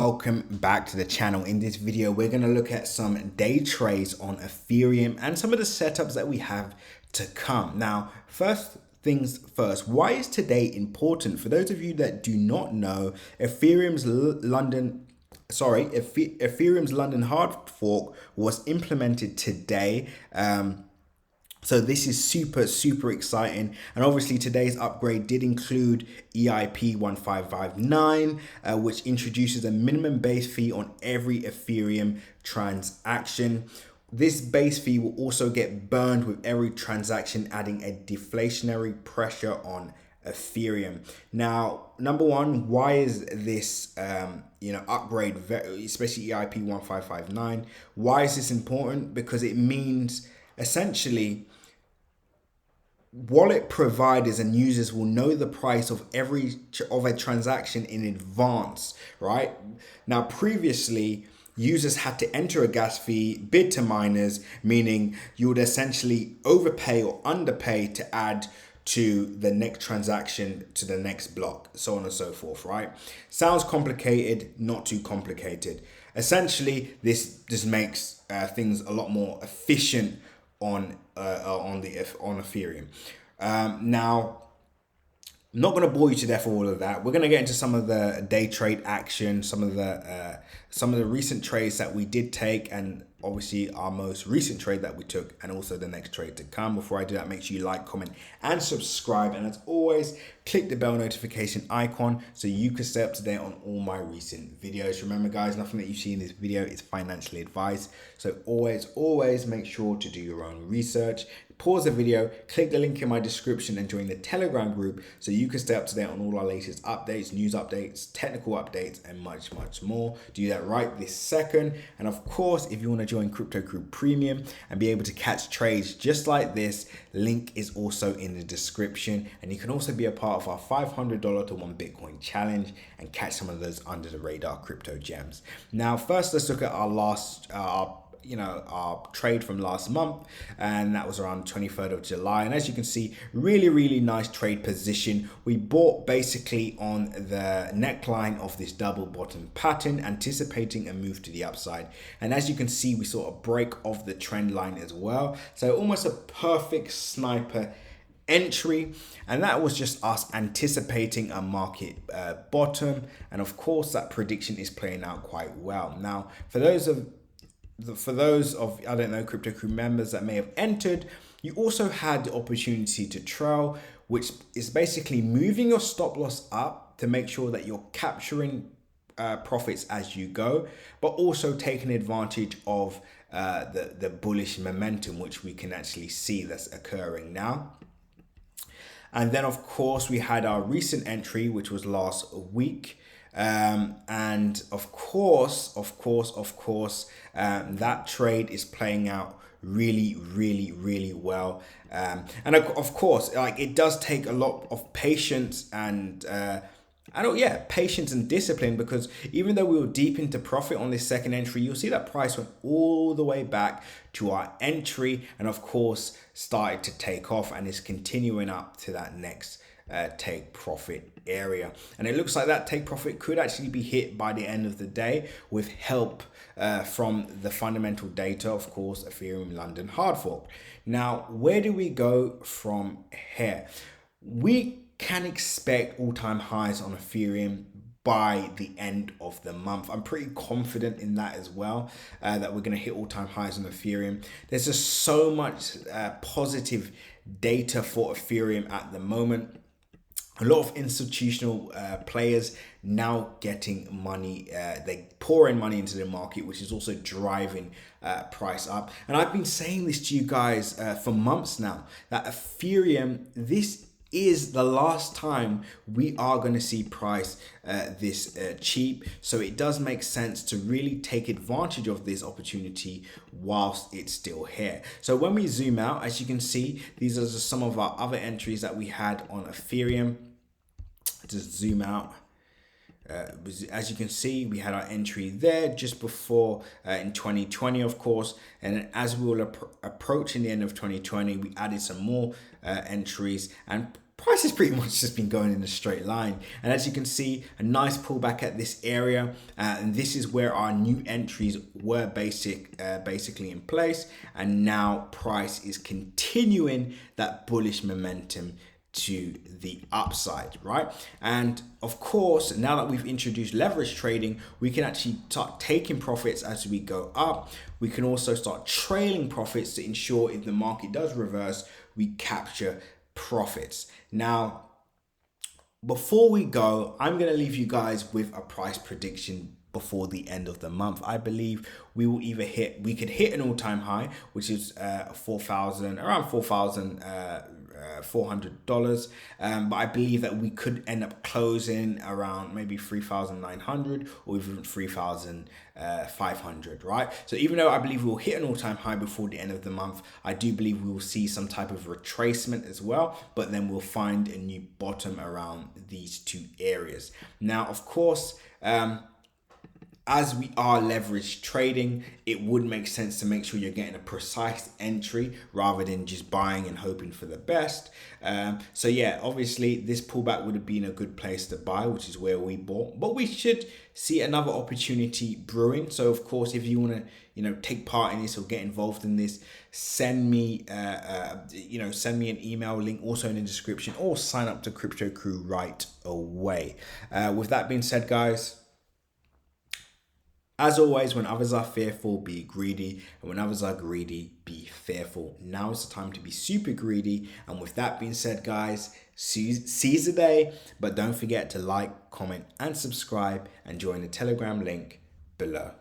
Welcome back to the channel. In this video, we're going to look at some day trades on Ethereum and some of the setups that we have to come. Now, first things first, why is today important? For those of you that do not know, Ethereum's London hard fork was implemented today. So this is super exciting. And obviously today's upgrade did include EIP-1559, which introduces a minimum base fee on every Ethereum transaction. This base fee will also get burned with every transaction, adding a deflationary pressure on Ethereum. Now, number one, why is this upgrade, especially EIP-1559, why is this important? Because it means essentially wallet providers and users will know the price of a transaction in advance, right? Now, previously, users had to enter a gas fee, bid to miners, meaning you would essentially overpay or underpay to add to the next transaction, to the next block, so on and so forth, right? Sounds complicated, not too complicated. Essentially, this just makes things a lot more efficient on Ethereum. Now, I'm not going to bore you to death with all of that. We're going to get into some of the day trade action, some of the recent trades that we did take, and obviously our most recent trade that we took, and also the next trade to come. Before I do that, make sure you like, comment, and subscribe. And as always, click the bell notification icon so you can stay up to date on all my recent videos. Remember, guys, nothing that you see in this video is financial advice. So always make sure to do your own research. Pause the video, click the link in my description, and join the Telegram group so you can stay up to date on all our latest updates, news updates, technical updates, and much more. Do that right this second. And of course, if you want to join Crypto Crew Premium and be able to catch trades just like this, link is also in the description. And you can also be a part of our $500 to 1 Bitcoin challenge and catch some of those under the radar crypto gems. Now, first, let's look at our trade from last month, and that was around 23rd of July. And as you can see, really nice trade position. We bought basically on the neckline of this double bottom pattern, anticipating a move to the upside. And as you can see, we saw a break of the trend line as well. So almost a perfect sniper entry, and that was just us anticipating a market bottom. And of course, that prediction is playing out quite well. Now, for those of I don't know, Crypto Crew members that may have entered, you also had the opportunity to trail, which is basically moving your stop loss up to make sure that you're capturing profits as you go, but also taking advantage of the bullish momentum, which we can actually see that's occurring now. And then, of course, we had our recent entry, which was last week. And of course, that trade is playing out really well. And of course, like, it does take a lot of patience and patience and discipline, because even though we were deep into profit on this second entry, you'll see that price went all the way back to our entry, and of course started to take off and is continuing up to that next take profit area. And it looks like that take profit could actually be hit by the end of the day with help from the fundamental data, of course, Ethereum London hard fork. Now, where do we go from here? We can expect all-time highs on Ethereum by the end of the month. I'm pretty confident in that as well, that we're going to hit all-time highs on Ethereum. There's just so much positive data for Ethereum at the moment. A lot of institutional players now getting money, they pouring money into the market, which is also driving price up. And I've been saying this to you guys for months now, that Ethereum, this is the last time we are going to see price this cheap. So it does make sense to really take advantage of this opportunity whilst it's still here. So when we zoom out, as you can see, these are just some of our other entries that we had on Ethereum. Just zoom out. As you can see, we had our entry there just before in 2020, of course, and as we were approaching the end of 2020, we added some more entries, and price has pretty much just been going in a straight line. And as you can see, a nice pullback at this area. And this is where our new entries were basically in place. And now price is continuing that bullish momentum to the upside, right? And of course, now that we've introduced leverage trading, we can actually start taking profits as we go up. We can also start trailing profits to ensure if the market does reverse, we capture profits. Now, before we go, I'm going to leave you guys with a price prediction before the end of the month. I believe we will we could hit an all-time high, which is around $4,400. But I believe that we could end up closing around maybe 3,900 or even 3,500, right? So even though I believe we'll hit an all-time high before the end of the month, I do believe we will see some type of retracement as well, but then we'll find a new bottom around these two areas. Now, of course, as we are leverage trading, it would make sense to make sure you're getting a precise entry rather than just buying and hoping for the best. So yeah, obviously this pullback would have been a good place to buy, which is where we bought, but we should see another opportunity brewing. So of course, if you want to, take part in this or get involved in this, send me an email, link also in the description, or sign up to Crypto Crew right away. With that being said, guys, as always, when others are fearful, be greedy. And when others are greedy, be fearful. Now is the time to be super greedy. And with that being said, guys, seize the day. But don't forget to like, comment, and subscribe. And join the Telegram link below.